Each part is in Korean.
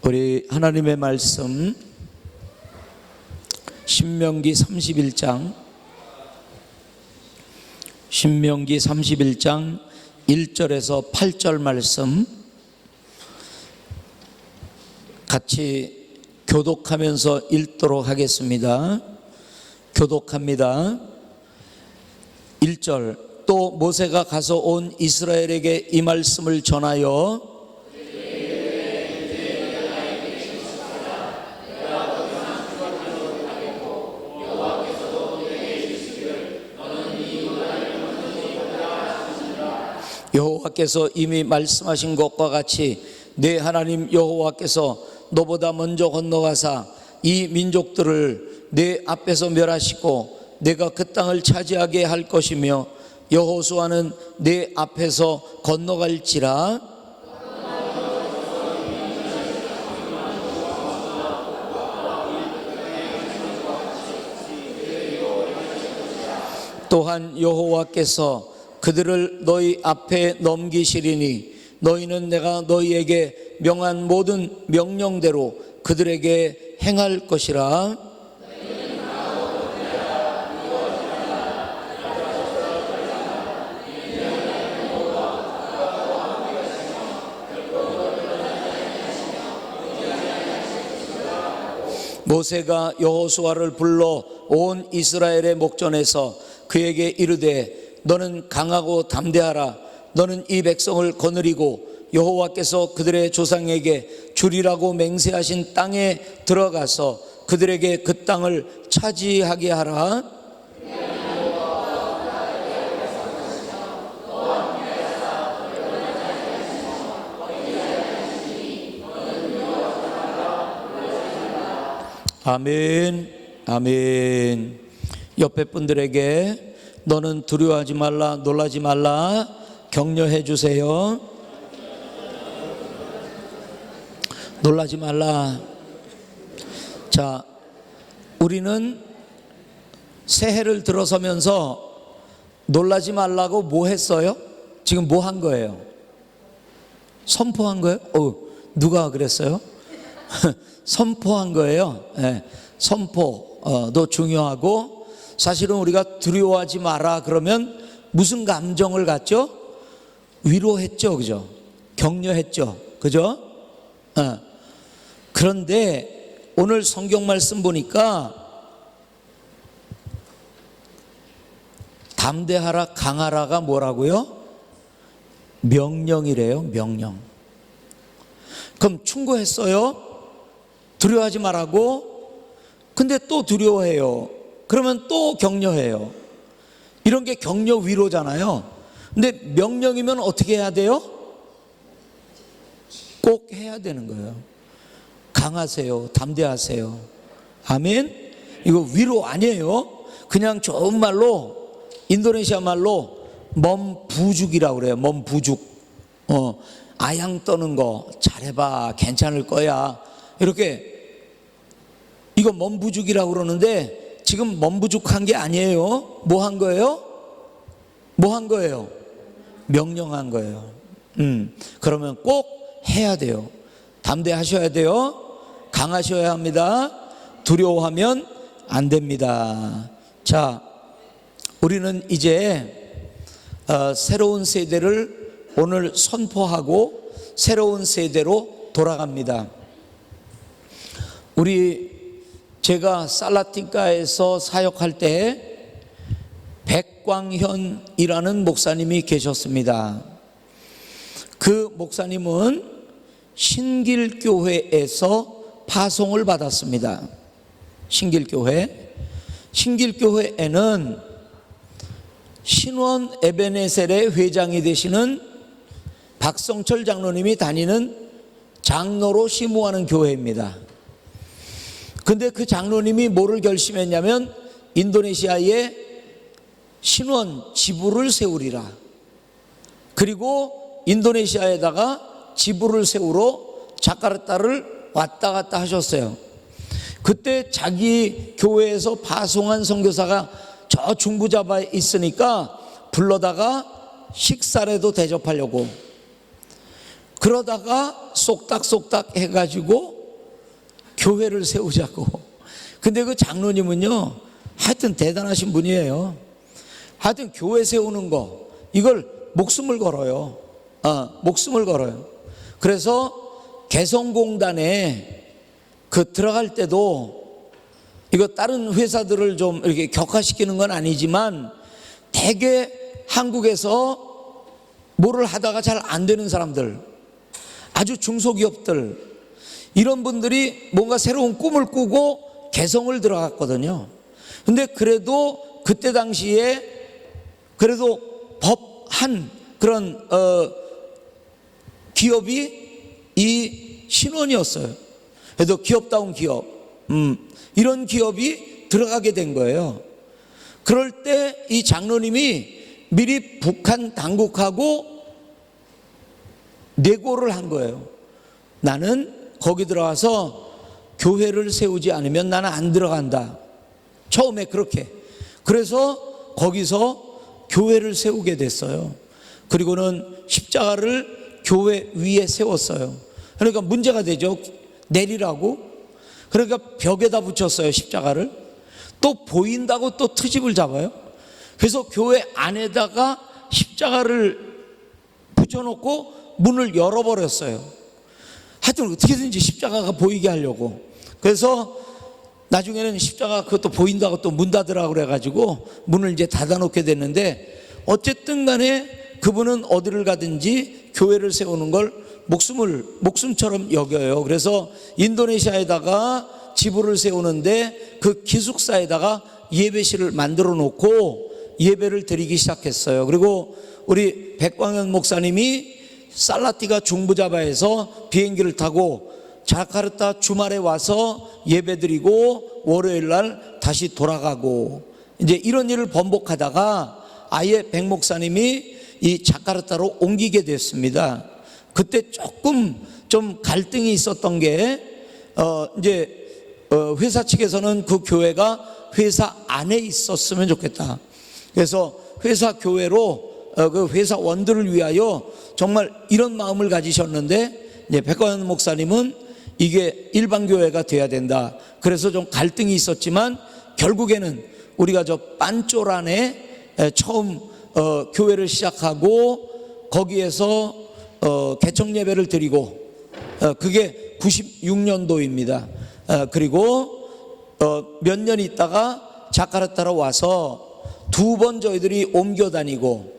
우리 하나님의 말씀 신명기 31장 1절에서 8절 말씀 같이 교독하면서 읽도록 하겠습니다. 교독합니다. 1절. 또 모세가 가서 온 이스라엘에게 이 말씀을 전하여 여호와께서 이미 말씀하신 것과 같이 내 하나님 여호와께서 너보다 먼저 건너가사 이 민족들을 내 앞에서 멸하시고 내가 그 땅을 차지하게 할 것이며 여호수아는 내 앞에서 건너갈지라. 또한 여호와께서 그들을 너희 앞에 넘기시리니 너희는 내가 너희에게 명한 모든 명령대로 그들에게 행할 것이라. 모세가 여호수아를 불러 온 이스라엘의 목전에서 그에게 이르되 너는 강하고 담대하라. 너는 이 백성을 거느리고 여호와께서 그들의 조상에게 주리라고 맹세하신 땅에 들어가서 그들에게 그 땅을 차지하게 하라. 아멘. 아멘. 옆에 분들에게 너는 두려워하지 말라, 놀라지 말라 격려해 주세요. 놀라지 말라. 자, 우리는 새해를 들어서면서 놀라지 말라고 뭐 했어요? 지금 뭐 한 거예요? 선포한 거예요? 누가 그랬어요? 선포한 거예요. 네, 선포도 중요하고, 사실은 우리가 두려워하지 마라 그러면 무슨 감정을 갖죠? 위로했죠, 그죠? 격려했죠, 그죠? 그런데 오늘 성경 말씀 보니까 담대하라, 강하라가 뭐라고요? 명령이래요, 명령. 그럼 충고했어요? 두려워하지 말라고. 근데 또 두려워해요. 그러면 또 격려해요. 이런 게 격려 위로잖아요. 근데 명령이면 어떻게 해야 돼요? 꼭 해야 되는 거예요. 강하세요, 담대하세요. 아멘. 이거 위로 아니에요. 그냥 좋은 말로, 인도네시아 말로 멈부죽이라고 그래요. 멈부죽. 아양 떠는 거 잘해봐, 괜찮을 거야, 이렇게. 이거 멈부죽이라고 그러는데 지금 멈부죽한 게 아니에요. 뭐 한 거예요? 뭐 한 거예요? 명령한 거예요. 그러면 꼭 해야 돼요. 담대하셔야 돼요. 강하셔야 합니다. 두려워하면 안 됩니다. 자, 우리는 이제 새로운 세대를 오늘 선포하고 새로운 세대로 돌아갑니다. 제가 살라틴가에서 사역할 때 백광현이라는 목사님이 계셨습니다. 그 목사님은 신길교회에서 파송을 받았습니다. 신길교회에는 신원 에베네셀의 회장이 되시는 박성철 장로님이 다니는 장로로 심우하는 교회입니다. 근데 그 장로님이 뭐를 결심했냐면 인도네시아에 신원 지부를 세우리라. 그리고 인도네시아에다가 지부를 세우러 자카르타를 왔다 갔다 하셨어요. 그때 자기 교회에서 파송한 선교사가 저 중부자바에 있으니까 불러다가 식사라도 대접하려고. 그러다가 쏙닥쏙닥 해가지고 교회를 세우자고. 근데 그 장로님은요, 하여튼 대단하신 분이에요. 하여튼 교회 세우는 거, 이걸 목숨을 걸어요. 목숨을 걸어요. 그래서 개성공단에 그 들어갈 때도 이거 다른 회사들을 좀 이렇게 격화시키는 건 아니지만 대개 한국에서 뭐를 하다가 잘 안 되는 사람들, 아주 중소기업들, 이런 분들이 뭔가 새로운 꿈을 꾸고 개성을 들어갔거든요. 근데 그래도 그때 당시에 그래도 법한 그런 기업이 이 신원이었어요. 그래도 기업다운 기업, 이런 기업이 들어가게 된 거예요. 그럴 때 이 장로님이 미리 북한 당국하고 내고를 한 거예요. 나는 거기 들어가서 교회를 세우지 않으면 나는 안 들어간다. 처음에 그렇게. 그래서 거기서 교회를 세우게 됐어요. 그리고는 십자가를 교회 위에 세웠어요. 그러니까 문제가 되죠. 내리라고. 그러니까 벽에다 붙였어요, 십자가를. 또 보인다고 또 트집을 잡아요. 그래서 교회 안에다가 십자가를 붙여놓고 문을 열어버렸어요. 하여튼 어떻게든지 십자가가 보이게 하려고. 그래서 나중에는 십자가 그것도 보인다고 또 문 닫으라고 그래가지고 문을 이제 닫아놓게 됐는데, 어쨌든 간에 그분은 어디를 가든지 교회를 세우는 걸 목숨처럼 여겨요. 그래서 인도네시아에다가 지부를 세우는데 그 기숙사에다가 예배실을 만들어 놓고 예배를 드리기 시작했어요. 그리고 우리 백광현 목사님이 살라티가 중부자바에서 비행기를 타고 자카르타 주말에 와서 예배드리고 월요일 날 다시 돌아가고, 이제 이런 일을 번복하다가 아예 백 목사님이 이 자카르타로 옮기게 됐습니다. 그때 조금 좀 갈등이 있었던 게 이제 회사 측에서는 그 교회가 회사 안에 있었으면 좋겠다. 그래서 회사 교회로 그 회사원들을 위하여 정말 이런 마음을 가지셨는데, 이제 백광현 목사님은 이게 일반 교회가 돼야 된다. 그래서 좀 갈등이 있었지만 결국에는 우리가 저 빤쪼란에 처음 교회를 시작하고 거기에서 개청 예배를 드리고, 그게 96년도입니다. 그리고 몇 년 있다가 자카르타로 와서 두 번 저희들이 옮겨 다니고,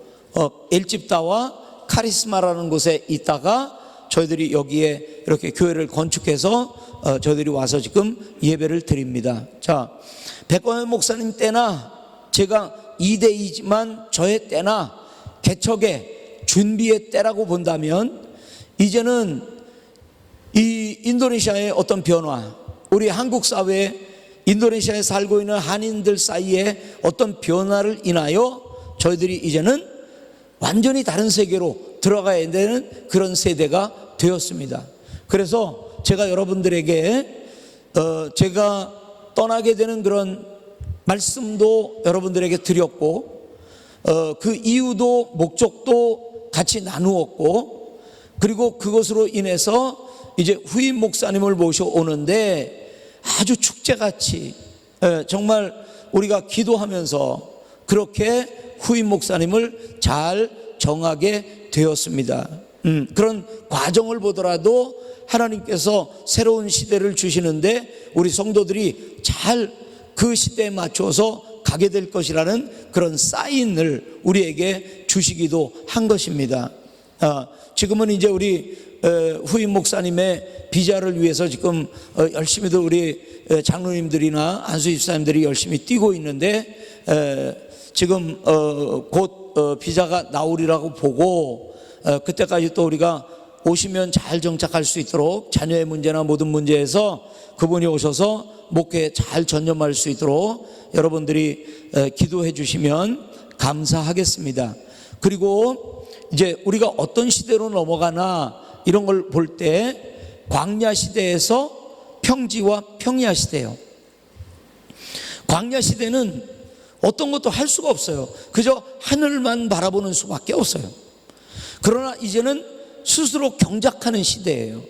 엘집다와 카리스마라는 곳에 있다가 저희들이 여기에 이렇게 교회를 건축해서 저희들이 와서 지금 예배를 드립니다. 자, 백광현 목사님 때나 제가 2대이지만 저의 때나 개척의 준비의 때라고 본다면, 이제는 이 인도네시아의 어떤 변화, 우리 한국 사회에 인도네시아에 살고 있는 한인들 사이에 어떤 변화를 인하여 저희들이 이제는 완전히 다른 세계로 들어가야 되는 그런 세대가 되었습니다. 그래서 제가 여러분들에게 제가 떠나게 되는 그런 말씀도 여러분들에게 드렸고, 그 이유도 목적도 같이 나누었고, 그리고 그것으로 인해서 이제 후임 목사님을 모셔오는데 아주 축제같이 정말 우리가 기도하면서 그렇게 후임 목사님을 잘 정하게 되었습니다. 그런 과정을 보더라도 하나님께서 새로운 시대를 주시는데 우리 성도들이 잘 그 시대에 맞춰서 가게 될 것이라는 그런 사인을 우리에게 주시기도 한 것입니다. 지금은 이제 우리 후임 목사님의 비자를 위해서 지금 열심히들 우리 장로님들이나 안수 집사님들이 열심히 뛰고 있는데, 지금 곧 비자가 나오리라고 보고, 그때까지 또 우리가 오시면 잘 정착할 수 있도록 자녀의 문제나 모든 문제에서 그분이 오셔서 목회에 잘 전념할 수 있도록 여러분들이 기도해 주시면 감사하겠습니다. 그리고 이제 우리가 어떤 시대로 넘어가나 이런 걸 볼 때 광야 시대에서 평지와 평야 시대예요. 광야 시대는 어떤 것도 할 수가 없어요. 그저 하늘만 바라보는 수밖에 없어요. 그러나 이제는 스스로 경작하는 시대예요.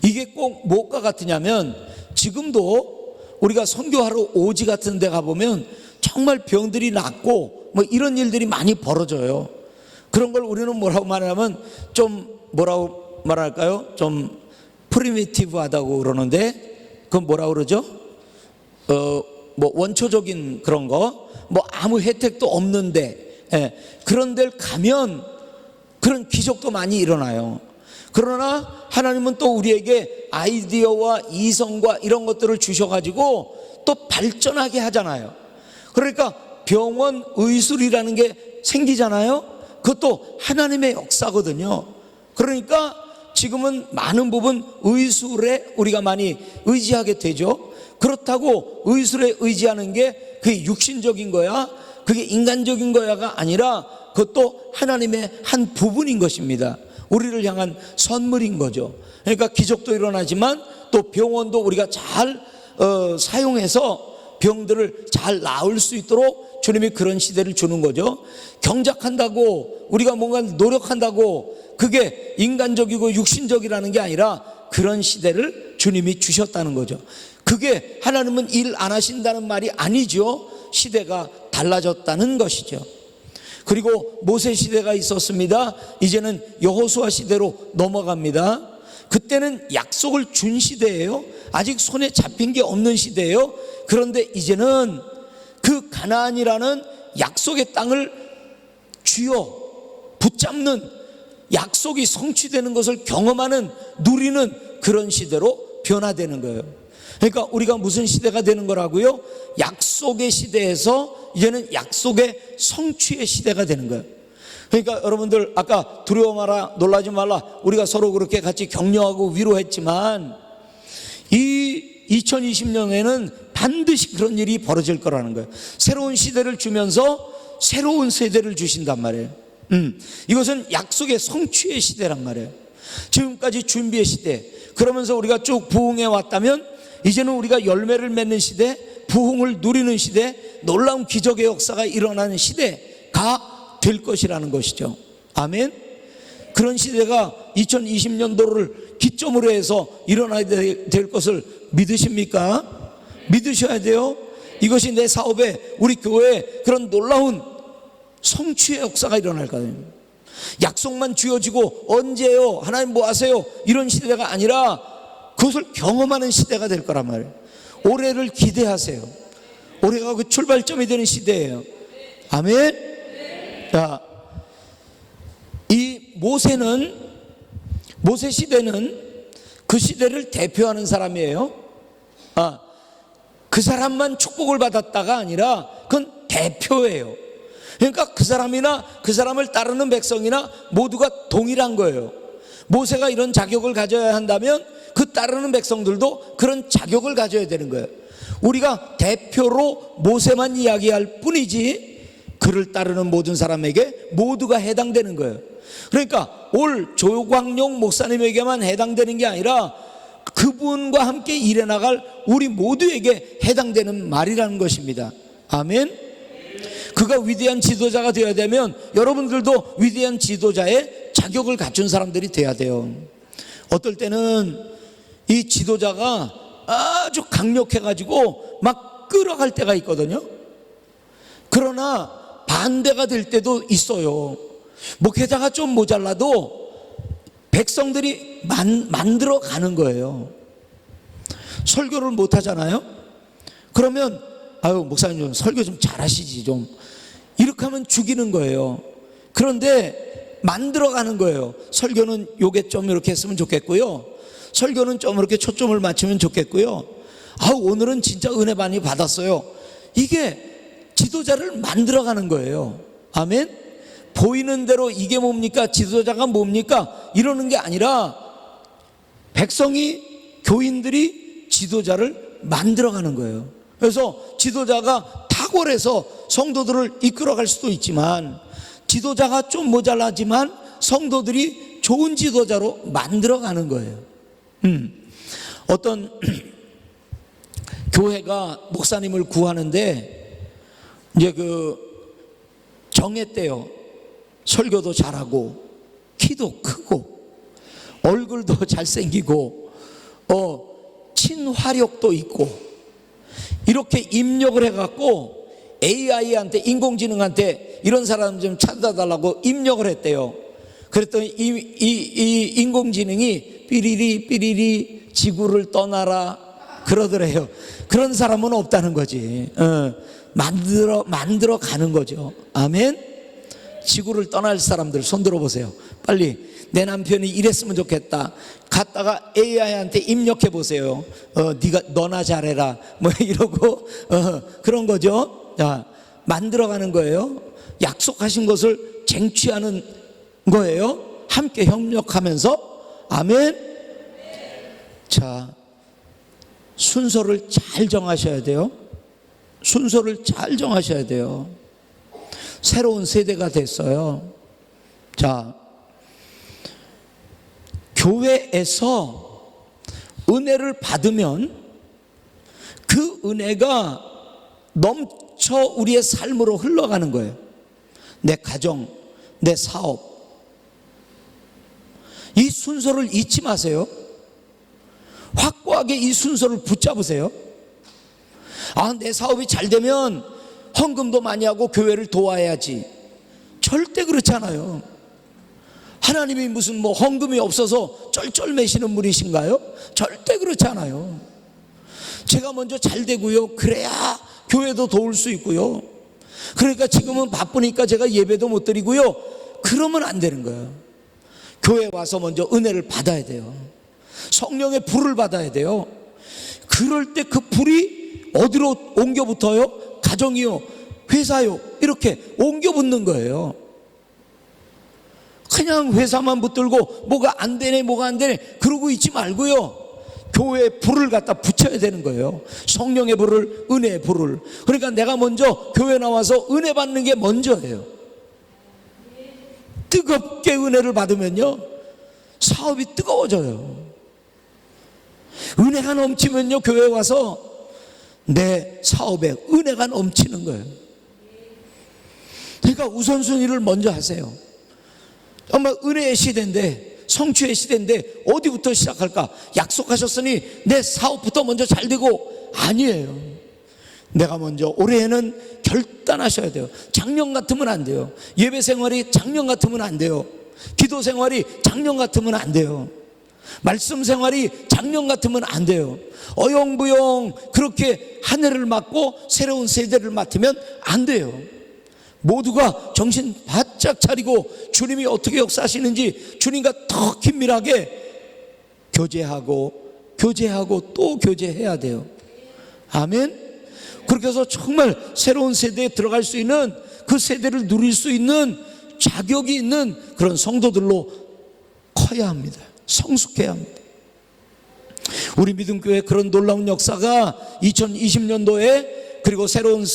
이게 꼭 무엇과 같으냐면, 지금도 우리가 선교하러 오지 같은 데 가보면 정말 병들이 낫고 뭐 이런 일들이 많이 벌어져요. 그런 걸 우리는 뭐라고 말하면, 좀 뭐라고 말할까요? 좀 프리미티브하다고 그러는데, 그건 뭐라고 그러죠? 뭐 원초적인 그런 거, 뭐 아무 혜택도 없는데, 그런 데를 가면 그런 기적도 많이 일어나요. 그러나 하나님은 또 우리에게 아이디어와 이성과 이런 것들을 주셔가지고 또 발전하게 하잖아요. 그러니까 병원 의술이라는 게 생기잖아요. 그것도 하나님의 역사거든요. 그러니까 지금은 많은 부분 의술에 우리가 많이 의지하게 되죠. 그렇다고 의술에 의지하는 게 그게 육신적인 거야, 그게 인간적인 거야가 아니라 그것도 하나님의 한 부분인 것입니다. 우리를 향한 선물인 거죠. 그러니까 기적도 일어나지만 또 병원도 우리가 잘 사용해서 병들을 잘 나을 수 있도록 주님이 그런 시대를 주는 거죠. 경작한다고 우리가 뭔가 노력한다고 그게 인간적이고 육신적이라는 게 아니라 그런 시대를 주님이 주셨다는 거죠. 그게 하나님은 일 안 하신다는 말이 아니죠. 시대가 달라졌다는 것이죠. 그리고 모세 시대가 있었습니다. 이제는 여호수아 시대로 넘어갑니다. 그때는 약속을 준 시대예요. 아직 손에 잡힌 게 없는 시대예요. 그런데 이제는 그 가나안이라는 약속의 땅을 쥐어 붙잡는, 약속이 성취되는 것을 경험하는, 누리는 그런 시대로 변화되는 거예요. 그러니까 우리가 무슨 시대가 되는 거라고요? 약속의 시대에서 이제는 약속의 성취의 시대가 되는 거예요. 그러니까 여러분들 아까 두려워 마라, 놀라지 말라, 우리가 서로 그렇게 같이 격려하고 위로했지만 이 2020년에는 반드시 그런 일이 벌어질 거라는 거예요. 새로운 시대를 주면서 새로운 세대를 주신단 말이에요. 이것은 약속의 성취의 시대란 말이에요. 지금까지 준비의 시대, 그러면서 우리가 쭉 부흥해 왔다면 이제는 우리가 열매를 맺는 시대, 부흥을 누리는 시대, 놀라운 기적의 역사가 일어나는 시대가 될 것이라는 것이죠. 아멘. 그런 시대가 2020년도를 기점으로 해서 일어나야 될 것을 믿으십니까? 믿으셔야 돼요. 이것이 내 사업에, 우리 교회에 그런 놀라운 성취의 역사가 일어날 거예요. 약속만 쥐어지고 언제요? 하나님 뭐 하세요? 이런 시대가 아니라 그것을 경험하는 시대가 될 거란 말이에요. 올해를 기대하세요. 올해가 그 출발점이 되는 시대예요. 아멘. 자, 이 모세 시대는 그 시대를 대표하는 사람이에요. 그 사람만 축복을 받았다가 아니라 그건 대표예요. 그러니까 그 사람이나 그 사람을 따르는 백성이나 모두가 동일한 거예요. 모세가 이런 자격을 가져야 한다면 그 따르는 백성들도 그런 자격을 가져야 되는 거예요. 우리가 대표로 모세만 이야기할 뿐이지 그를 따르는 모든 사람에게 모두가 해당되는 거예요. 그러니까 올 조광용 목사님에게만 해당되는 게 아니라 그분과 함께 일해 나갈 우리 모두에게 해당되는 말이라는 것입니다. 아멘. 그가 위대한 지도자가 되어야 되면 여러분들도 위대한 지도자의 자격을 갖춘 사람들이 돼야 돼요. 어떨 때는 이 지도자가 아주 강력해가지고 막 끌어갈 때가 있거든요. 그러나 반대가 될 때도 있어요. 목회자가 좀 모자라도 백성들이 만들어 가는 거예요. 설교를 못 하잖아요. 그러면 아유 목사님 좀 설교 좀 잘하시지 좀, 이렇게 하면 죽이는 거예요. 그런데 만들어 가는 거예요. 설교는 요게 좀 이렇게 했으면 좋겠고요, 설교는 좀 이렇게 초점을 맞추면 좋겠고요, 오늘은 진짜 은혜 많이 받았어요. 이게 지도자를 만들어 가는 거예요. 아멘. 보이는 대로 이게 뭡니까, 지도자가 뭡니까, 이러는 게 아니라 백성이, 교인들이 지도자를 만들어 가는 거예요. 그래서 지도자가 탁월해서 성도들을 이끌어 갈 수도 있지만, 지도자가 좀 모자라지만 성도들이 좋은 지도자로 만들어 가는 거예요. 어떤 교회가 목사님을 구하는데 이제 정했대요. 설교도 잘하고 키도 크고 얼굴도 잘생기고 친화력도 있고 이렇게 입력을 해갖고 AI한테, 인공지능한테 이런 사람 좀 찾아달라고 입력을 했대요. 그랬더니 이 인공지능이 삐리리 삐리리 지구를 떠나라 그러더래요. 그런 사람은 없다는 거지. 만들어 가는 거죠. 아멘. 지구를 떠날 사람들 손 들어보세요. 빨리. 내 남편이 이랬으면 좋겠다. 갔다가 AI한테 입력해 보세요. 너나 잘해라 뭐 이러고 그런 거죠. 자, 만들어가는 거예요. 약속하신 것을 쟁취하는 거예요. 함께 협력하면서. 아멘. 자, 순서를 잘 정하셔야 돼요. 순서를 잘 정하셔야 돼요. 새로운 세대가 됐어요. 자, 교회에서 은혜를 받으면 그 은혜가 넘쳐 우리의 삶으로 흘러가는 거예요. 내 가정, 내 사업. 이 순서를 잊지 마세요. 확고하게 이 순서를 붙잡으세요. 내 사업이 잘 되면 헌금도 많이 하고 교회를 도와야지. 절대 그렇지 않아요. 하나님이 무슨 헌금이 없어서 쩔쩔매시는 분이신가요? 절대 그렇지 않아요. 제가 먼저 잘 되고요, 그래야 교회도 도울 수 있고요. 그러니까 지금은 바쁘니까 제가 예배도 못 드리고요, 그러면 안 되는 거예요. 교회 와서 먼저 은혜를 받아야 돼요. 성령의 불을 받아야 돼요. 그럴 때 그 불이 어디로 옮겨 붙어요? 가정이요, 회사요, 이렇게 옮겨 붙는 거예요. 그냥 회사만 붙들고 뭐가 안 되네 뭐가 안 되네 그러고 있지 말고요, 교회에 불을 갖다 붙여야 되는 거예요. 성령의 불을, 은혜의 불을. 그러니까 내가 먼저 교회 나와서 은혜 받는 게 먼저예요. 뜨겁게 은혜를 받으면요, 사업이 뜨거워져요. 은혜가 넘치면요, 교회에 와서 내 사업에 은혜가 넘치는 거예요. 그러니까 우선순위를 먼저 하세요. 정말 은혜의 시대인데, 성취의 시대인데 어디부터 시작할까? 약속하셨으니 내 사업부터 먼저 잘 되고, 아니에요. 내가 먼저 올해에는 결단하셔야 돼요. 작년 같으면 안 돼요. 예배 생활이 작년 같으면 안 돼요. 기도 생활이 작년 같으면 안 돼요. 말씀 생활이 작년 같으면 안 돼요. 어영부영 그렇게 한 해를 맡고 새로운 세대를 맡으면 안 돼요. 모두가 정신 바짝 차리고 주님이 어떻게 역사하시는지 주님과 더 긴밀하게 교제하고 또 교제해야 돼요. 아멘. 그렇게 해서 정말 새로운 세대에 들어갈 수 있는, 그 세대를 누릴 수 있는 자격이 있는 그런 성도들로 커야 합니다. 성숙해야 합니다. 우리 믿음교회 그런 놀라운 역사가 2020년도에 그리고 새로운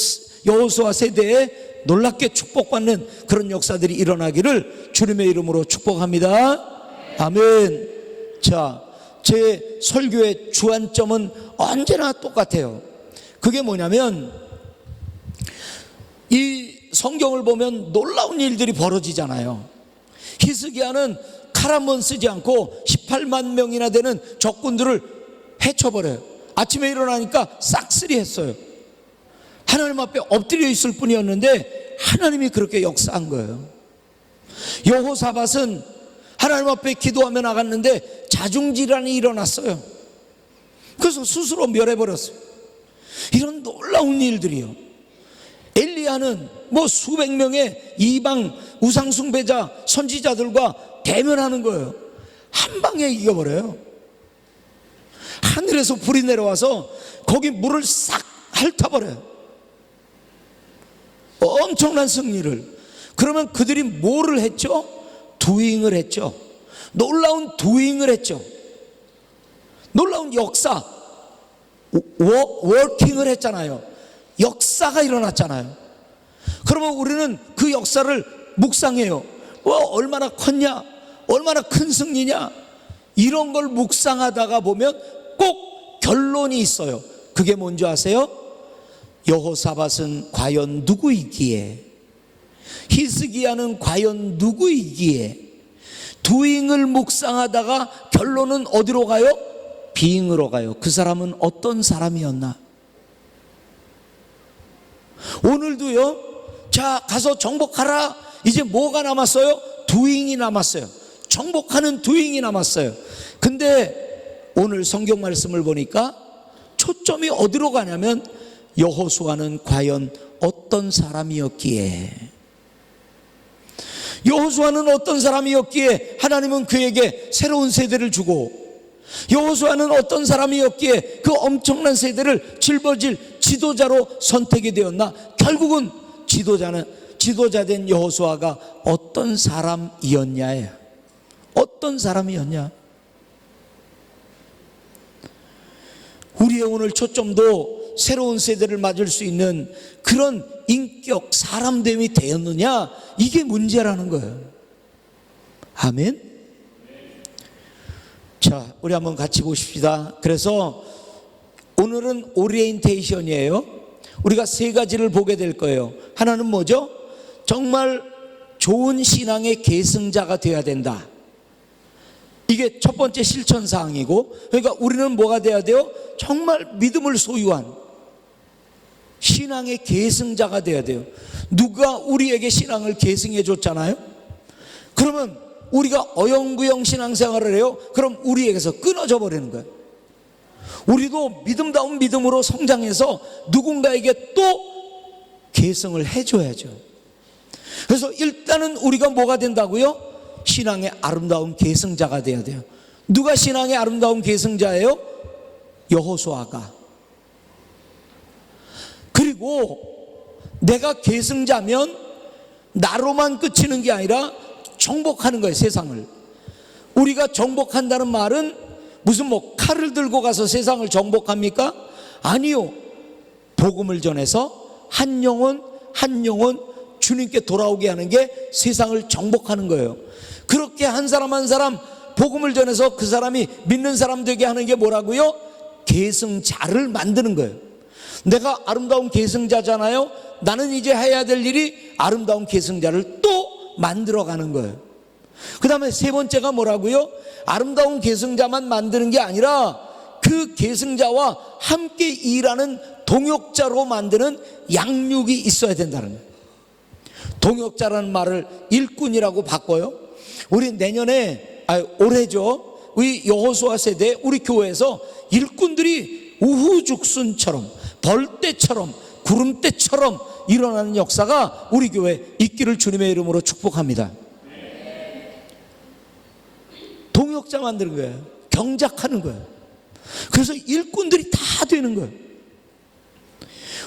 여호수아 세대에 놀랍게 축복받는 그런 역사들이 일어나기를 주님의 이름으로 축복합니다. 아멘. 자, 제 설교의 주안점은 언제나 똑같아요. 그게 뭐냐면, 이 성경을 보면 놀라운 일들이 벌어지잖아요. 히스기야는 칼 한 번 쓰지 않고 18만 명이나 되는 적군들을 해쳐버려요. 아침에 일어나니까 싹쓸이 했어요. 하나님 앞에 엎드려 있을 뿐이었는데 하나님이 그렇게 역사한 거예요. 여호사밧은 하나님 앞에 기도하며 나갔는데 자중질환이 일어났어요. 그래서 스스로 멸해버렸어요. 이런 놀라운 일들이요. 엘리야는 수백 명의 이방 우상숭배자 선지자들과 대면하는 거예요. 한 방에 이겨버려요. 하늘에서 불이 내려와서 거기 물을 싹 핥아버려요. 엄청난 승리를. 그러면 그들이 뭐를 했죠? 두잉을 했죠. 놀라운 두잉을 했죠. 놀라운 역사, 워킹을 했잖아요. 역사가 일어났잖아요. 그러면 우리는 그 역사를 묵상해요. 얼마나 컸냐, 얼마나 큰 승리냐, 이런 걸 묵상하다가 보면 꼭 결론이 있어요. 그게 뭔지 아세요? 여호사밧은 과연 누구이기에, 히스기야는 과연 누구이기에, doing을 묵상하다가 결론은 어디로 가요? being으로 가요. 그 사람은 어떤 사람이었나? 오늘도요, 자, 가서 정복하라. 이제 뭐가 남았어요? doing이 남았어요. 정복하는 doing이 남았어요. 근데 오늘 성경 말씀을 보니까 초점이 어디로 가냐면 여호수아는 과연 어떤 사람이었기에, 여호수아는 어떤 사람이었기에 하나님은 그에게 새로운 세대를 주고, 여호수아는 어떤 사람이었기에 그 엄청난 세대를 짊어질 지도자로 선택이 되었나? 결국은 지도자된 여호수아가 어떤 사람이었냐예요. 어떤 사람이었냐? 우리의 오늘 초점도 새로운 세대를 맞을 수 있는 그런 인격, 사람됨이 되었느냐? 이게 문제라는 거예요. 아멘? 자, 우리 한번 같이 보십시다. 그래서 오늘은 오리엔테이션이에요. 우리가 세 가지를 보게 될 거예요. 하나는 뭐죠? 정말 좋은 신앙의 계승자가 되어야 된다. 이게 첫 번째 실천 사항이고, 그러니까 우리는 뭐가 돼야 돼요? 정말 믿음을 소유한 신앙의 계승자가 돼야 돼요. 누가 우리에게 신앙을 계승해 줬잖아요. 그러면 우리가 어영부영 신앙생활을 해요. 그럼 우리에게서 끊어져 버리는 거예요. 우리도 믿음다운 믿음으로 성장해서 누군가에게 또 계승을 해줘야죠. 그래서 일단은 우리가 뭐가 된다고요? 신앙의 아름다운 계승자가 돼야 돼요. 누가 신앙의 아름다운 계승자예요? 여호수아가. 그리고 내가 계승자면 나로만 그치는 게 아니라 정복하는 거예요, 세상을. 우리가 정복한다는 말은 무슨 칼을 들고 가서 세상을 정복합니까? 아니요. 복음을 전해서 한 영혼 한 영혼 주님께 돌아오게 하는 게 세상을 정복하는 거예요. 그렇게 한 사람 한 사람 복음을 전해서 그 사람이 믿는 사람 되게 하는 게 뭐라고요? 계승자를 만드는 거예요. 내가 아름다운 계승자잖아요. 나는 이제 해야 될 일이 아름다운 계승자를 또 만들어가는 거예요. 그 다음에 세 번째가 뭐라고요? 아름다운 계승자만 만드는 게 아니라 그 계승자와 함께 일하는 동역자로 만드는 양육이 있어야 된다는 거예요. 동역자라는 말을 일꾼이라고 바꿔요. 우리 올해죠. 우리 여호수아 세대 우리 교회에서 일꾼들이 우후죽순처럼 벌떼처럼 구름대처럼 일어나는 역사가 우리 교회에 있기를 주님의 이름으로 축복합니다. 동역자 만드는 거예요. 경작하는 거예요. 그래서 일꾼들이 다 되는 거예요.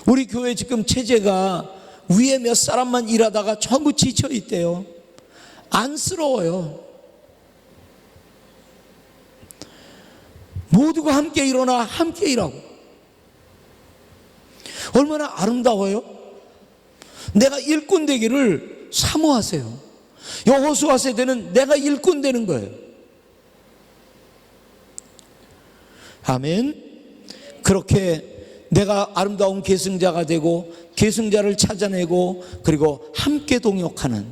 우리 교회 지금 체제가 위에 몇 사람만 일하다가 전부 지쳐 있대요. 안쓰러워요. 모두가 함께 일어나 함께 일하고. 얼마나 아름다워요? 내가 일꾼 되기를 사모하세요. 여호수아 세대는 내가 일꾼 되는 거예요. 아멘. 그렇게 내가 아름다운 계승자가 되고 계승자를 찾아내고 그리고 함께 동역하는,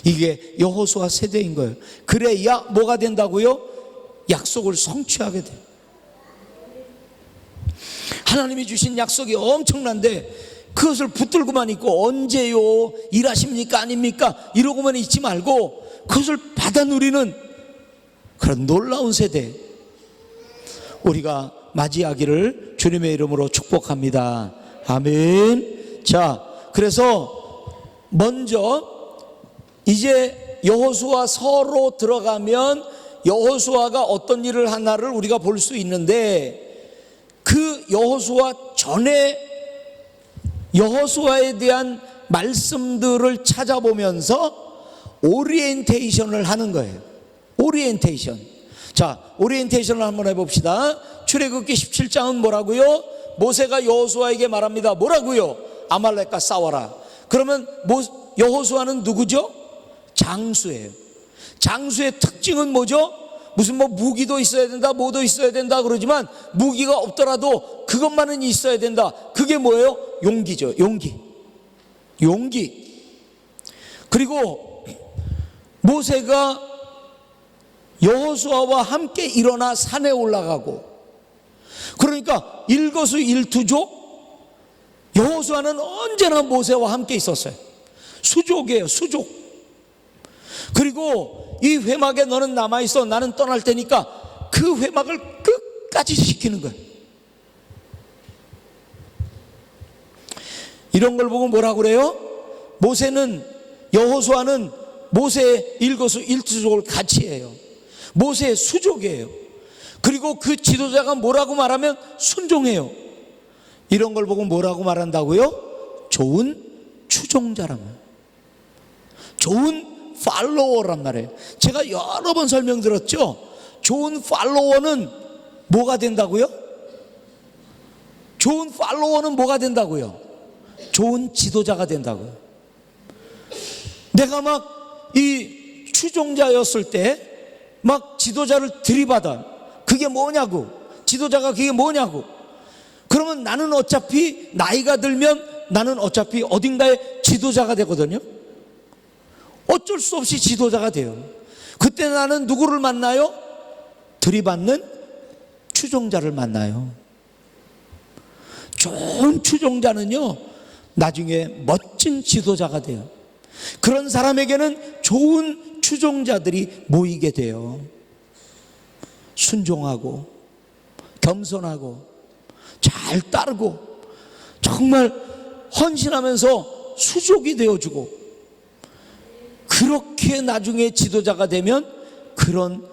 이게 여호수아 세대인 거예요. 그래야 뭐가 된다고요? 약속을 성취하게 돼요. 하나님이 주신 약속이 엄청난데 그것을 붙들고만 있고 언제요? 일하십니까? 아닙니까? 이러고만 있지 말고 그것을 받아 누리는 그런 놀라운 세대 우리가 맞이하기를 주님의 이름으로 축복합니다. 아멘. 자, 그래서 먼저 이제 여호수아 서로 들어가면 여호수아가 어떤 일을 하나를 우리가 볼 수 있는데, 그 여호수아 전에 여호수아에 대한 말씀들을 찾아보면서 오리엔테이션을 하는 거예요. 오리엔테이션. 자, 오리엔테이션을 한번 해봅시다. 출애굽기 17장은 뭐라고요? 모세가 여호수아에게 말합니다. 뭐라고요? 아말렉과 싸워라. 그러면 여호수아는 누구죠? 장수예요. 장수의 특징은 뭐죠? 무슨 무기도 있어야 된다, 뭐도 있어야 된다 그러지만 무기가 없더라도 그것만은 있어야 된다. 그게 뭐예요? 용기죠. 용기. 그리고 모세가 여호수아와 함께 일어나 산에 올라가고, 그러니까 일거수일투족. 여호수아는 언제나 모세와 함께 있었어요. 수족이에요, 수족. 그리고 이 회막에 너는 남아있어, 나는 떠날 테니까 그 회막을 끝까지 지키는 거예요. 이런 걸 보고 뭐라고 그래요? 여호수아는 모세의 일거수일투족을 같이 해요. 모세의 수족이에요. 그리고 그 지도자가 뭐라고 말하면 순종해요. 이런 걸 보고 뭐라고 말한다고요? 좋은 추종자란 말이에요. 좋은 팔로워란 말이에요. 제가 여러 번 설명드렸죠. 좋은 팔로워는 뭐가 된다고요? 좋은 팔로워는 뭐가 된다고요? 좋은 지도자가 된다고요. 내가 막 이 추종자였을 때 막 지도자를 들이받아. 그게 뭐냐고, 지도자가 그게 뭐냐고. 그러면 나는 어차피 나이가 들면 나는 어차피 어딘가에 지도자가 되거든요. 어쩔 수 없이 지도자가 돼요. 그때 나는 누구를 만나요? 들이받는 추종자를 만나요. 좋은 추종자는요, 나중에 멋진 지도자가 돼요. 그런 사람에게는 좋은 추종자들이 모이게 돼요. 순종하고 겸손하고 잘 따르고 정말 헌신하면서 수족이 되어주고, 그렇게 나중에 지도자가 되면 그런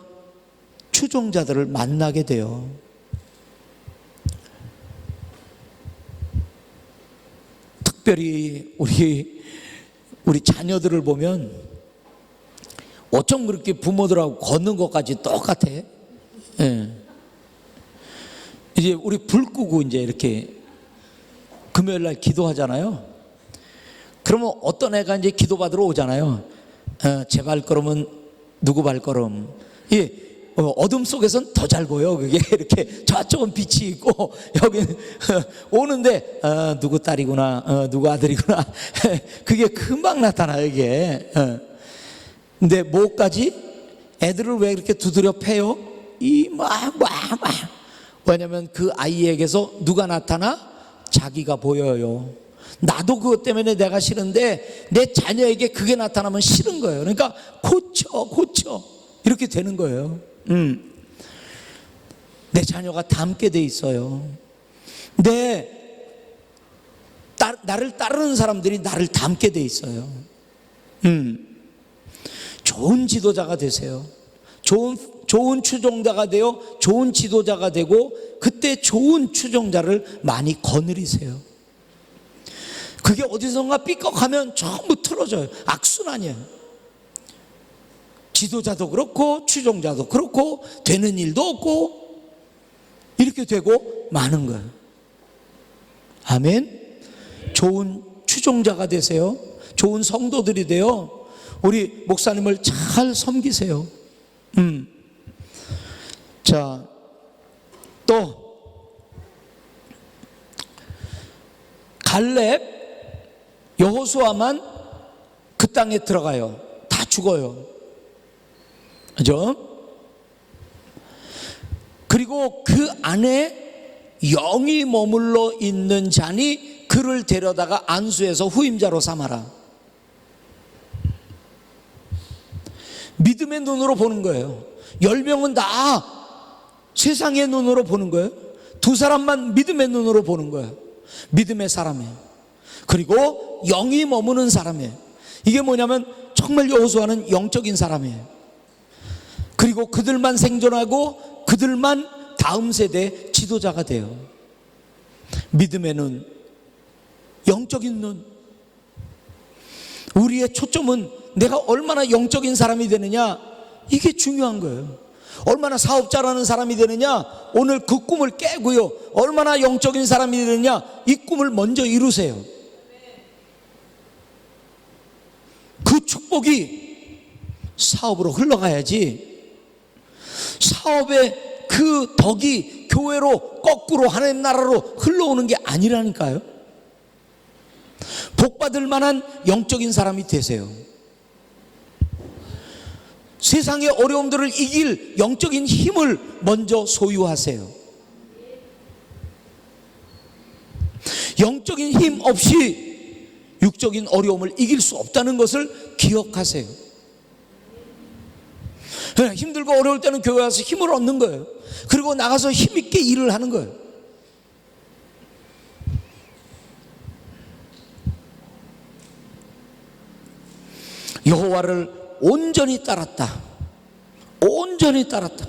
추종자들을 만나게 돼요. 특별히 우리 자녀들을 보면 어쩜 그렇게 부모들하고 걷는 것까지 똑같아? 예. 이제 우리 불 끄고 이제 이렇게 금요일 날 기도하잖아요. 그러면 어떤 애가 이제 기도받으러 오잖아요. 제 발걸음은 누구 발걸음? 어둠 속에서는 더 잘 보여. 그게 이렇게 저쪽은 빛이 있고 여기는 오는데 누구 딸이구나, 누구 아들이구나. 그게 금방 나타나요, 이게. 근데 뭐까지? 애들을 왜 이렇게 두드려 패요? 왜냐면 그 아이에게서 누가 나타나? 자기가 보여요. 나도 그것 때문에 내가 싫은데 내 자녀에게 그게 나타나면 싫은 거예요. 그러니까 고쳐 이렇게 되는 거예요. 내 자녀가 닮게 돼 있어요. 나를 따르는 사람들이 나를 닮게 돼 있어요. 좋은 지도자가 되세요. 좋은 추종자가 되어 좋은 지도자가 되고, 그때 좋은 추종자를 많이 거느리세요. 그게 어디선가 삐걱하면 전부 틀어져요. 악순환이에요. 지도자도 그렇고 추종자도 그렇고 되는 일도 없고 이렇게 되고 마는 거예요. 아멘. 좋은 추종자가 되세요. 좋은 성도들이 되어 우리 목사님을 잘 섬기세요. 자, 또 갈렙, 여호수아만 그 땅에 들어가요. 다 죽어요. 그죠? 그리고 그 안에 영이 머물러 있는 자니 그를 데려다가 안수해서 후임자로 삼아라. 믿음의 눈으로 보는 거예요. 10명은 다 세상의 눈으로 보는 거예요. 2사람만 믿음의 눈으로 보는 거예요. 믿음의 사람이에요. 그리고 영이 머무는 사람이에요. 이게 뭐냐면 정말 여호수아는 영적인 사람이에요. 그리고 그들만 생존하고 그들만 다음 세대 지도자가 돼요. 믿음의 눈, 영적인 눈. 우리의 초점은 내가 얼마나 영적인 사람이 되느냐, 이게 중요한 거예요. 얼마나 사업자라는 사람이 되느냐, 오늘 그 꿈을 깨고요. 얼마나 영적인 사람이 되느냐, 이 꿈을 먼저 이루세요. 그 축복이 사업으로 흘러가야지, 사업의 그 덕이 교회로 거꾸로 하나님 나라로 흘러오는 게 아니라니까요. 복받을 만한 영적인 사람이 되세요. 세상의 어려움들을 이길 영적인 힘을 먼저 소유하세요. 영적인 힘 없이 육적인 어려움을 이길 수 없다는 것을 기억하세요. 힘들고 어려울 때는 교회 와서 힘을 얻는 거예요. 그리고 나가서 힘있게 일을 하는 거예요. 여호와를 온전히 따랐다. 온전히 따랐다.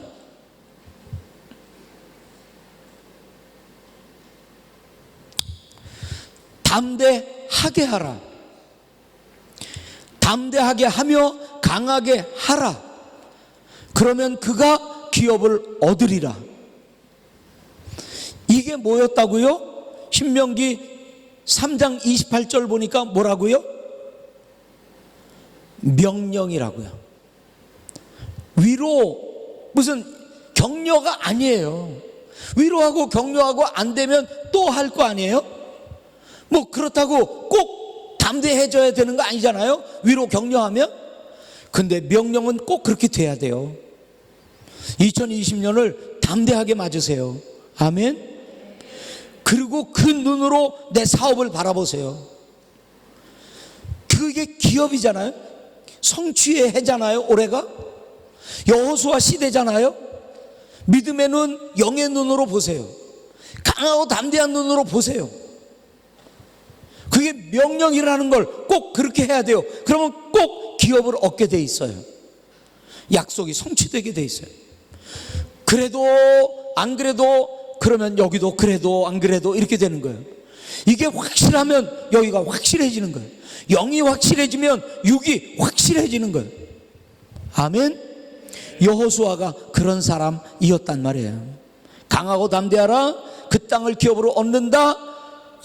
담대하게 하라. 담대하게 하며 강하게 하라. 그러면 그가 기업을 얻으리라. 이게 뭐였다고요? 신명기 3장 28절 보니까 뭐라고요? 명령이라고요. 위로, 무슨 격려가 아니에요. 위로하고 격려하고 안 되면 또 할 거 아니에요? 뭐 그렇다고 꼭 담대해져야 되는 거 아니잖아요? 위로 격려하면? 근데 명령은 꼭 그렇게 돼야 돼요. 2020년을 담대하게 맞으세요. 아멘. 그리고 그 눈으로 내 사업을 바라보세요. 그게 기업이잖아요. 성취의 해잖아요. 올해가 여호수아 시대잖아요. 믿음의 눈, 영의 눈으로 보세요. 강하고 담대한 눈으로 보세요. 그게 명령이라는 걸 꼭 그렇게 해야 돼요. 그러면 꼭 기업을 얻게 돼 있어요. 약속이 성취되게 돼 있어요. 그래도 안 그래도, 그러면 여기도 그래도 안 그래도 이렇게 되는 거예요. 이게 확실하면 여기가 확실해지는 거예요. 영이 확실해지면 육이 확실해지는 거예요. 아멘. 여호수아가 그런 사람이었단 말이에요. 강하고 담대하라. 그 땅을 기업으로 얻는다.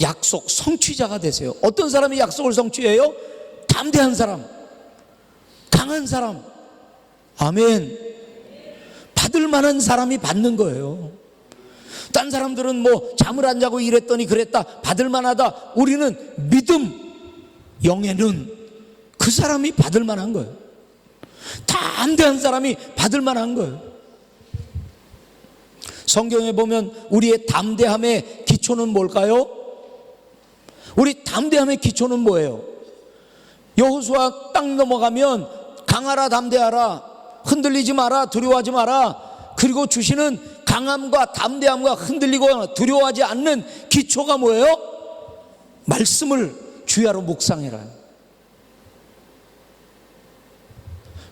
약속 성취자가 되세요. 어떤 사람이 약속을 성취해요? 담대한 사람, 강한 사람. 아멘. 받을 만한 사람이 받는 거예요. 딴 사람들은 뭐 잠을 안 자고 일했더니 그랬다, 받을 만하다. 우리는 믿음, 영에는 그 사람이 받을 만한 거예요. 담대한 사람이 받을 만한 거예요. 성경에 보면 우리의 담대함의 기초는 뭘까요? 우리 담대함의 기초는 뭐예요? 여호수아 땅 넘어가면 강하라, 담대하라, 흔들리지 마라, 두려워하지 마라. 그리고 주시는 강함과 담대함과 흔들리고 두려워하지 않는 기초가 뭐예요? 말씀을 주야로 묵상해라.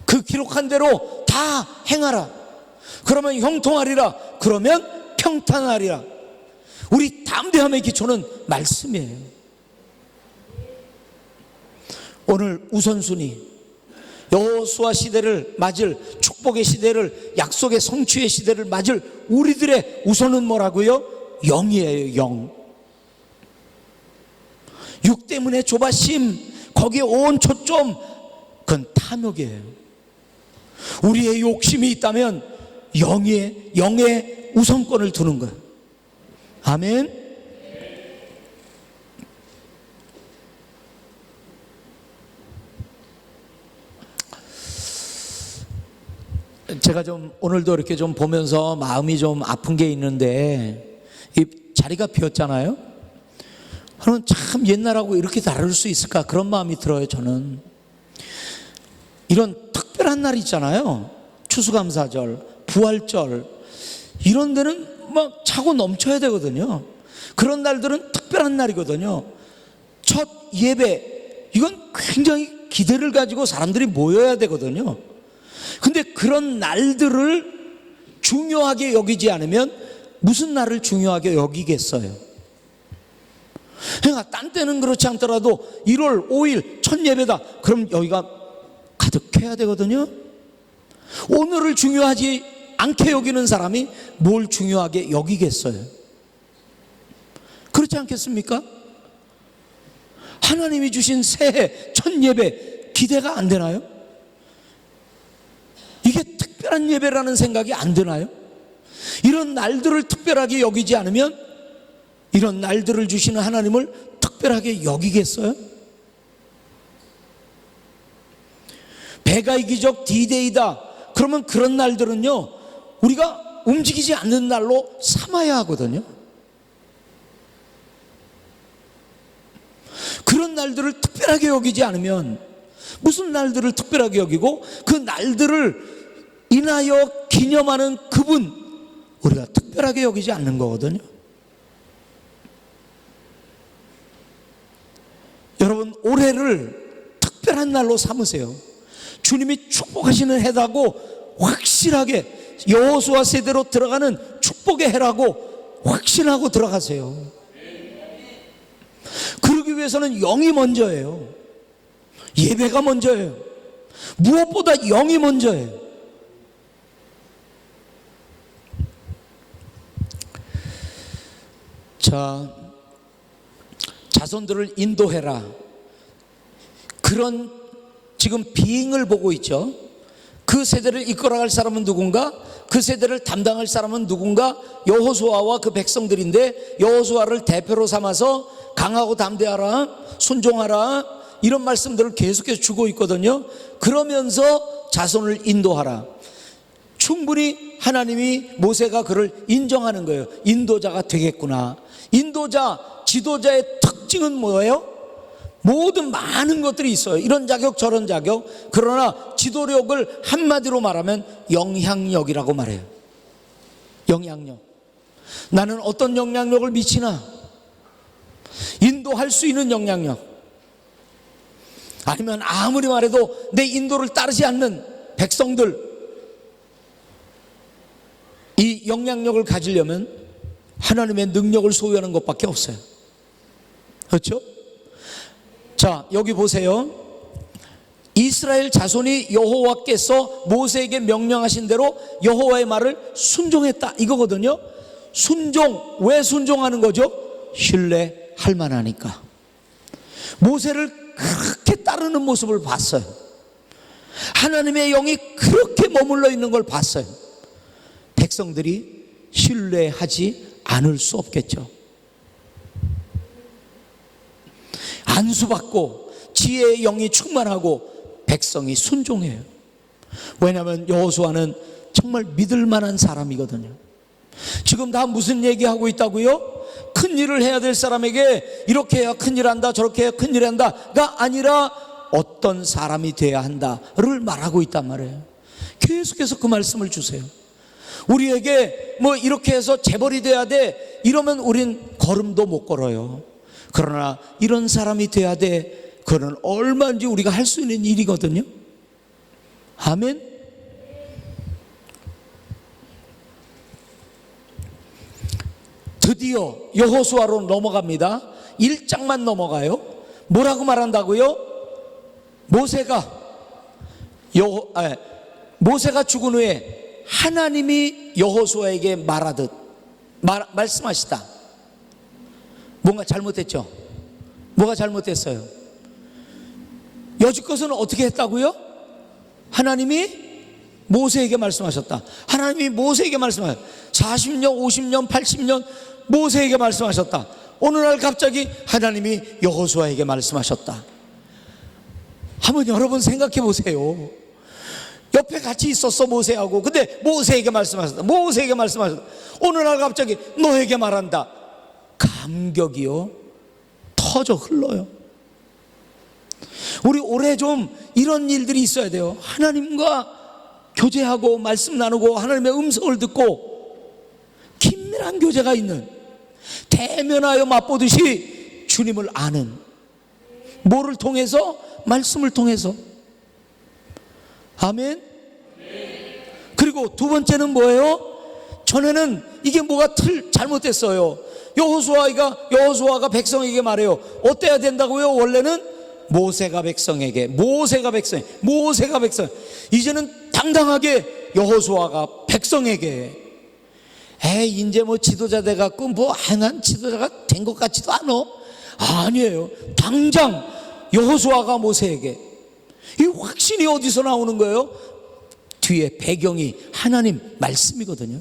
그 기록한 대로 다 행하라. 그러면 형통하리라. 그러면 평탄하리라. 우리 담대함의 기초는 말씀이에요. 오늘 우선순위, 여호수아 시대를 맞을, 축복의 시대를, 약속의 성취의 시대를 맞을 우리들의 우선은 뭐라고요? 영이에요. 영. 육 때문에 조바심, 거기에 온 초점, 그건 탐욕이에요. 우리의 욕심이 있다면 영의 우선권을 두는 거예요. 아멘. 제가 좀 오늘도 이렇게 좀 보면서 마음이 좀 아픈 게 있는데, 이 자리가 비었잖아요. 그럼 참 옛날하고 이렇게 다를 수 있을까, 그런 마음이 들어요. 저는 이런 특별한 날 있잖아요. 추수감사절, 부활절, 이런 데는 막 차고 넘쳐야 되거든요. 그런 날들은 특별한 날이거든요. 첫 예배, 이건 굉장히 기대를 가지고 사람들이 모여야 되거든요. 근데 그런 날들을 중요하게 여기지 않으면 무슨 날을 중요하게 여기겠어요? 그러니까 딴 때는 그렇지 않더라도 1월 5일 첫 예배다, 그럼 여기가 가득해야 되거든요. 오늘을 중요하지 않게 여기는 사람이 뭘 중요하게 여기겠어요? 그렇지 않겠습니까? 하나님이 주신 새해 첫 예배 기대가 안 되나요? 이게 특별한 예배라는 생각이 안 드나요? 이런 날들을 특별하게 여기지 않으면 이런 날들을 주시는 하나님을 특별하게 여기겠어요? 배가의 기적 D-Day다, 그러면 그런 날들은요, 우리가 움직이지 않는 날로 삼아야 하거든요. 그런 날들을 특별하게 여기지 않으면, 무슨 날들을 특별하게 여기고 그 날들을 인하여 기념하는 그분, 우리가 특별하게 여기지 않는 거거든요. 여러분, 올해를 특별한 날로 삼으세요. 주님이 축복하시는 해라고 확실하게, 여호수아 세대로 들어가는 축복의 해라고 확신하고 들어가세요. 그러기 위해서는 영이 먼저예요. 예배가 먼저예요. 무엇보다 영이 먼저예요. 자, 자손들을 인도해라. 그런 지금 비행을 보고 있죠. 그 세대를 이끌어갈 사람은 누군가? 그 세대를 담당할 사람은 누군가? 여호수아와 그 백성들인데, 여호수아를 대표로 삼아서 강하고 담대하라, 순종하라, 이런 말씀들을 계속해서 주고 있거든요. 그러면서 자손을 인도하라. 충분히 하나님이, 모세가 그를 인정하는 거예요. 인도자가 되겠구나. 인도자, 지도자의 특징은 뭐예요? 모든 많은 것들이 있어요. 이런 자격 저런 자격. 그러나 지도력을 한마디로 말하면 영향력이라고 말해요. 영향력. 나는 어떤 영향력을 미치나? 인도할 수 있는 영향력. 아니면 아무리 말해도 내 인도를 따르지 않는 백성들, 이 영향력을 가지려면 하나님의 능력을 소유하는 것밖에 없어요. 그렇죠? 자, 여기 보세요. 이스라엘 자손이 여호와께서 모세에게 명령하신 대로 여호와의 말을 순종했다, 이거거든요. 순종, 왜 순종하는 거죠? 신뢰할 만하니까. 모세를 그렇게 따르는 모습을 봤어요. 하나님의 영이 그렇게 머물러 있는 걸 봤어요. 백성들이 신뢰하지 않을 수 없겠죠. 안수받고 지혜의 영이 충만하고 백성이 순종해요. 왜냐하면 여호수아는 정말 믿을 만한 사람이거든요. 지금 다 무슨 얘기하고 있다고요? 큰 일을 해야 될 사람에게 이렇게 해야 큰일 한다, 저렇게 해야 큰일 한다가 아니라 어떤 사람이 돼야 한다를 말하고 있단 말이에요. 계속해서 그 말씀을 주세요. 우리에게 뭐 이렇게 해서 재벌이 돼야 돼, 이러면 우린 걸음도 못 걸어요. 그러나 이런 사람이 돼야 돼, 그건 얼마인지 우리가 할 수 있는 일이거든요. 아멘. 드디어 여호수아로 넘어갑니다. 1장만 넘어가요. 뭐라고 말한다고요? 모세가 죽은 후에 하나님이 여호수아에게 말하듯 말씀하시다. 뭔가 잘못했죠? 뭐가 잘못됐어요? 여지껏은 어떻게 했다고요? 하나님이 모세에게 말씀하셨다. 하나님이 모세에게 말씀하셨다. 40년, 50년, 80년 모세에게 말씀하셨다. 어느 날 갑자기 하나님이 여호수아에게 말씀하셨다. 한번 여러분 생각해 보세요. 옆에 같이 있었어, 모세하고. 근데 모세에게 말씀하셨다. 모세에게 말씀하셨다. 어느 날 갑자기 너에게 말한다. 감격이요, 터져 흘러요. 우리 올해 좀 이런 일들이 있어야 돼요. 하나님과 교제하고 말씀 나누고 하나님의 음성을 듣고 긴밀한 교제가 있는, 대면하여 맛보듯이 주님을 아는, 뭐를 통해서? 말씀을 통해서. 아멘. 그리고 두 번째는 뭐예요? 전에는 이게 뭐가 잘못됐어요. 여호수아가 백성에게 말해요. 어때야 된다고요? 원래는 모세가 백성. 이제는 당당하게 여호수아가 백성에게. 이제 뭐 지도자 돼갖고 뭐 행한 지도자가 된 것 같지도 않아. 아니에요. 당장 여호수아가 모세에게. 이 확신이 어디서 나오는 거예요? 뒤에 배경이 하나님 말씀이거든요.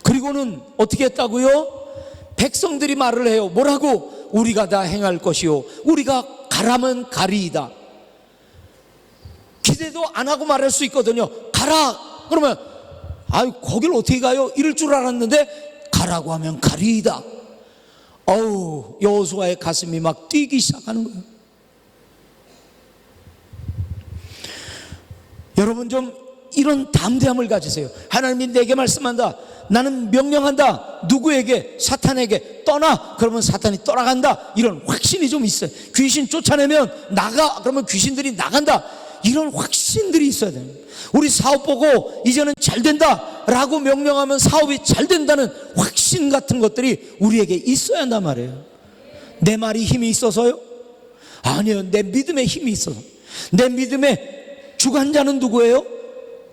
그리고는 어떻게 했다고요? 백성들이 말을 해요. 뭐라고? 우리가 다 행할 것이요, 우리가 가라면 가리이다. 기대도 안 하고 말할 수 있거든요. 가라 그러면 아유 거길 어떻게 가요? 이럴 줄 알았는데 가라고 하면 가리이다. 어우, 여호수아의 가슴이 막 뛰기 시작하는 거예요. 여러분 좀 이런 담대함을 가지세요. 하나님이 내게 말씀한다, 나는 명령한다, 누구에게? 사탄에게 떠나, 그러면 사탄이 떠나간다. 이런 확신이 좀 있어요. 귀신 쫓아내면 나가, 그러면 귀신들이 나간다. 이런 확신들이 있어야 돼요. 우리 사업 보고 이제는 잘 된다 라고 명령하면 사업이 잘 된다는 확신 같은 것들이 우리에게 있어야 한단 말이에요. 내 말이 힘이 있어서요? 아니요, 내 믿음에 힘이 있어서. 내 믿음의 주관자는 누구예요?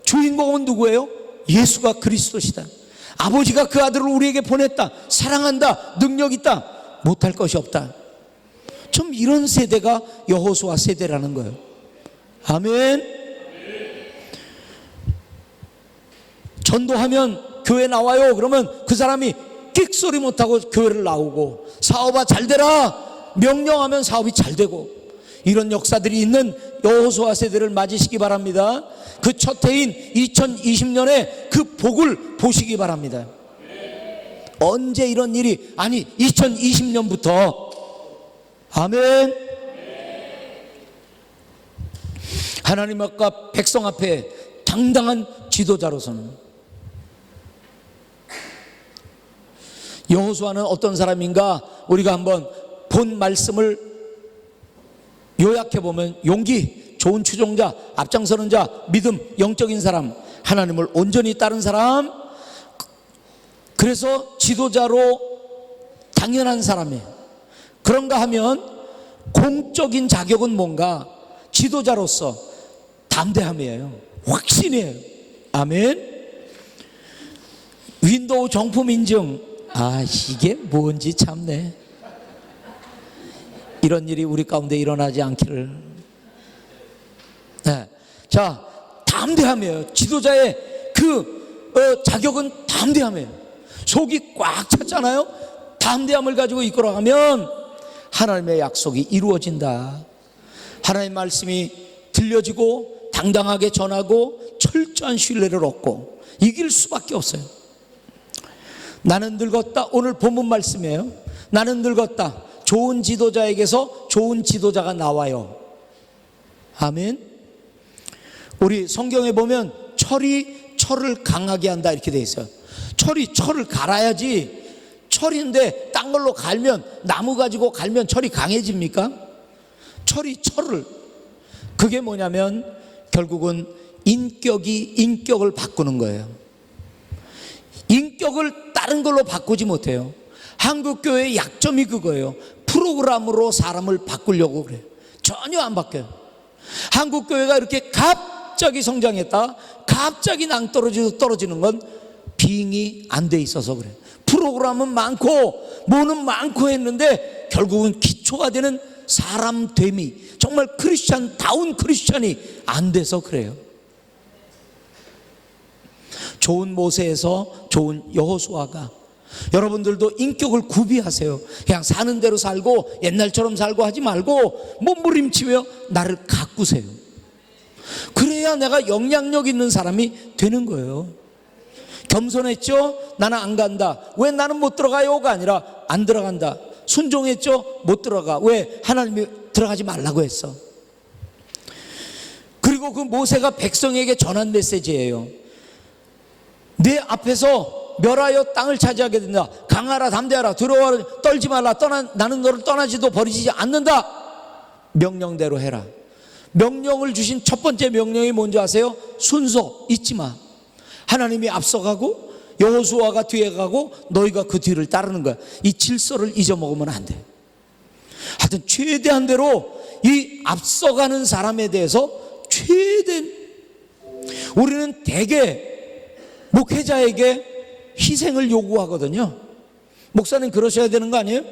주인공은 누구예요? 예수가 그리스도시다. 아버지가 그 아들을 우리에게 보냈다. 사랑한다. 능력 있다. 못할 것이 없다. 좀 이런 세대가 여호수아 세대라는 거예요. 아멘. 전도하면 교회 나와요. 그러면 그 사람이 끽소리 못하고 교회를 나오고, 사업아 잘 되라 명령하면 사업이 잘 되고, 이런 역사들이 있는 여호수아 세대를 맞으시기 바랍니다. 그 첫 해인 2020년에 그 복을 보시기 바랍니다. 언제 이런 일이, 아니 2020년부터. 아멘. 하나님 앞과 백성 앞에 당당한 지도자로서는 여호수아는 어떤 사람인가? 우리가 한번 본 말씀을 요약해 보면, 용기, 좋은 추종자, 앞장서는 자, 믿음, 영적인 사람, 하나님을 온전히 따른 사람, 그래서 지도자로 당연한 사람이에요. 그런가 하면 공적인 자격은 뭔가? 지도자로서 담대함이에요. 확신이에요. 아멘. 윈도우 정품 인증, 아 이게 뭔지 참네. 이런 일이 우리 가운데 일어나지 않기를. 네. 자, 담대함이에요. 지도자의 그 자격은 담대함이에요. 속이 꽉 찼잖아요. 담대함을 가지고 이끌어가면 하나님의 약속이 이루어진다. 하나님의 말씀이 들려지고 당당하게 전하고 철저한 신뢰를 얻고 이길 수밖에 없어요. 나는 늙었다. 오늘 본문 말씀이에요. 나는 늙었다. 좋은 지도자에게서 좋은 지도자가 나와요. 아멘. 우리 성경에 보면 철이 철을 강하게 한다 이렇게 돼 있어요. 철이 철을 갈아야지. 철인데 딴 걸로 갈면, 나무 가지고 갈면 철이 강해집니까? 철이 철을, 그게 뭐냐면 결국은 인격이 인격을 바꾸는 거예요. 인격을 다른 걸로 바꾸지 못해요. 한국교회의 약점이 그거예요. 프로그램으로 사람을 바꾸려고 그래요. 전혀 안 바뀌어요. 한국교회가 이렇게 갑자기 성장했다, 갑자기 떨어지는 건 빙이 안 돼 있어서 그래요. 프로그램은 많고 뭐는 많고 했는데 결국은 기초가 되는 사람됨이, 정말 크리스찬다운 크리스찬이 안 돼서 그래요. 좋은 모세에서 좋은 여호수아가, 여러분들도 인격을 구비하세요. 그냥 사는 대로 살고 옛날처럼 살고 하지 말고 몸부림치며 나를 가꾸세요. 그래야 내가 영향력 있는 사람이 되는 거예요. 겸손했죠? 나는 안 간다. 왜 나는 못 들어가요가 아니라 안 들어간다. 순종했죠? 못 들어가. 왜? 하나님이 들어가지 말라고 했어. 그리고 그 모세가 백성에게 전한 메시지예요. 내 앞에서 멸하여 땅을 차지하게 된다. 강하라, 담대하라, 두려워하라, 떨지 말라. 나는 너를 떠나지도 버리지 않는다. 명령대로 해라. 명령을 주신 첫 번째 명령이 뭔지 아세요? 순서 잊지 마. 하나님이 앞서가고 여호수아가 뒤에 가고 너희가 그 뒤를 따르는 거야. 이 질서를 잊어먹으면 안 돼. 하여튼 최대한 대로 이 앞서가는 사람에 대해서 최대한, 우리는 대개 목회자에게 희생을 요구하거든요. 목사님 그러셔야 되는 거 아니에요?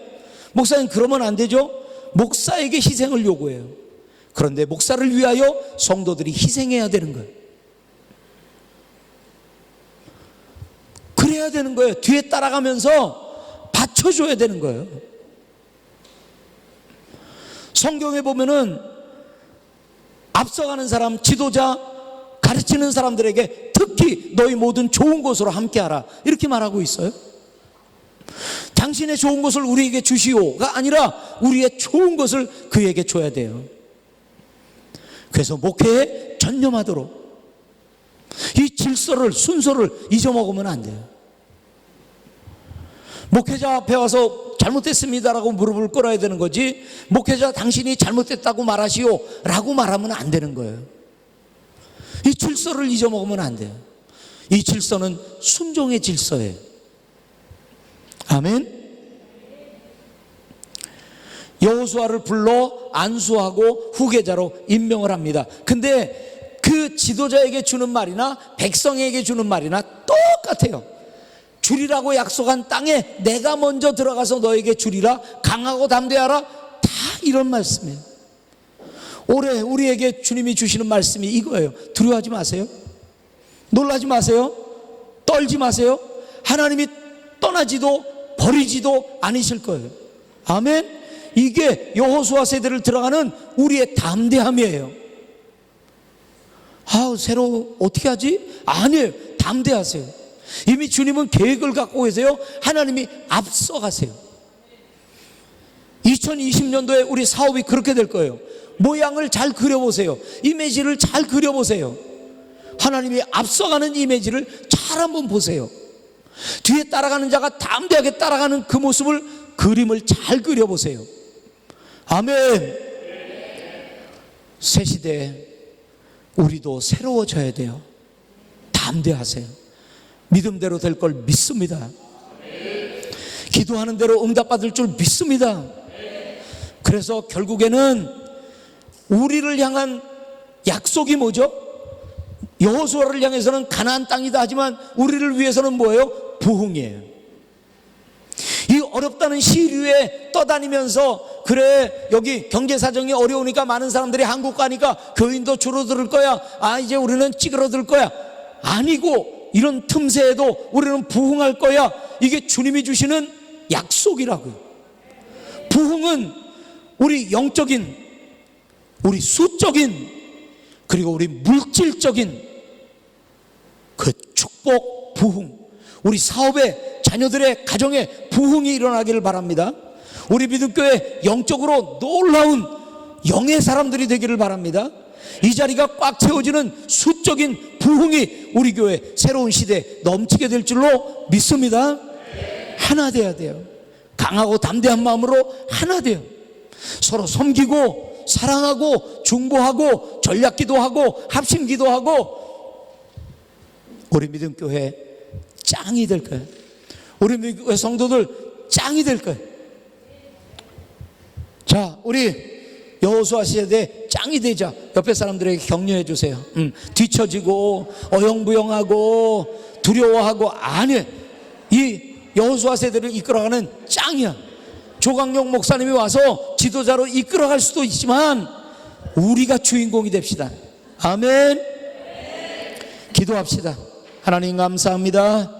목사님 그러면 안 되죠? 목사에게 희생을 요구해요. 그런데 목사를 위하여 성도들이 희생해야 되는 거예요. 그래야 되는 거예요. 뒤에 따라가면서 받쳐줘야 되는 거예요. 성경에 보면은 앞서가는 사람, 지도자, 가르치는 사람들에게 특히 너희 모든 좋은 것으로 함께하라, 이렇게 말하고 있어요. 당신의 좋은 것을 우리에게 주시오가 아니라 우리의 좋은 것을 그에게 줘야 돼요. 그래서 목회에 전념하도록 이 질서를, 순서를 잊어먹으면 안 돼요. 목회자 앞에 와서 잘못됐습니다라고 무릎을 꿇어야 되는 거지, 목회자 당신이 잘못됐다고 말하시오 라고 말하면 안 되는 거예요. 이 질서를 잊어먹으면 안 돼요. 이 질서는 순종의 질서예요. 아멘. 여호수아를 불러 안수하고 후계자로 임명을 합니다. 근데 그 지도자에게 주는 말이나 백성에게 주는 말이나 똑같아요. 주리라고 약속한 땅에 내가 먼저 들어가서 너에게 주리라, 강하고 담대하라, 다 이런 말씀이에요. 올해 우리에게 주님이 주시는 말씀이 이거예요. 두려워하지 마세요. 놀라지 마세요. 떨지 마세요. 하나님이 떠나지도 버리지도 않으실 거예요. 아멘. 이게 여호수아 세대를 들어가는 우리의 담대함이에요. 새로 어떻게 하지? 아니에요. 담대하세요. 이미 주님은 계획을 갖고 계세요. 하나님이 앞서가세요. 2020년도에 우리 사업이 그렇게 될 거예요. 모양을 잘 그려보세요. 이미지를 잘 그려보세요. 하나님이 앞서가는 이미지를 잘 한번 보세요. 뒤에 따라가는 자가 담대하게 따라가는 그 모습을, 그림을 잘 그려보세요. 아멘. 새 시대에 우리도 새로워져야 돼요. 담대하세요. 믿음대로 될 걸 믿습니다. 기도하는 대로 응답받을 줄 믿습니다. 그래서 결국에는 우리를 향한 약속이 뭐죠? 여호수아를 향해서는 가나안 땅이다 하지만 우리를 위해서는 뭐예요? 부흥이에요. 이 어렵다는 시류에 떠다니면서, 그래 여기 경제 사정이 어려우니까 많은 사람들이 한국 가니까 교인도 줄어들 거야, 이제 우리는 찌그러들 거야, 아니고 이런 틈새에도 우리는 부흥할 거야. 이게 주님이 주시는 약속이라고요. 부흥은 우리 영적인, 우리 수적인, 그리고 우리 물질적인 그 축복, 부흥, 우리 사업에, 자녀들의 가정에 부흥이 일어나기를 바랍니다. 우리 믿음교회 영적으로 놀라운 영의 사람들이 되기를 바랍니다. 이 자리가 꽉 채워지는 수적인 부흥이 우리 교회 새로운 시대에 넘치게 될 줄로 믿습니다. 하나 돼야 돼요. 강하고 담대한 마음으로 하나 돼요. 서로 섬기고 사랑하고 중보하고 전략기도하고 합심기도하고 우리 믿음교회 짱이 될 거예요. 우리 믿음교회 성도들 짱이 될 거예요. 자, 우리 여호수아 시대에 짱이 되자. 옆에 사람들에게 격려해 주세요. 뒤처지고 어영부영하고 두려워하고, 아니, 이 여호수아 세대를 이끌어가는 짱이야. 조광용 목사님이 와서 지도자로 이끌어갈 수도 있지만 우리가 주인공이 됩시다. 아멘. 기도합시다. 하나님 감사합니다.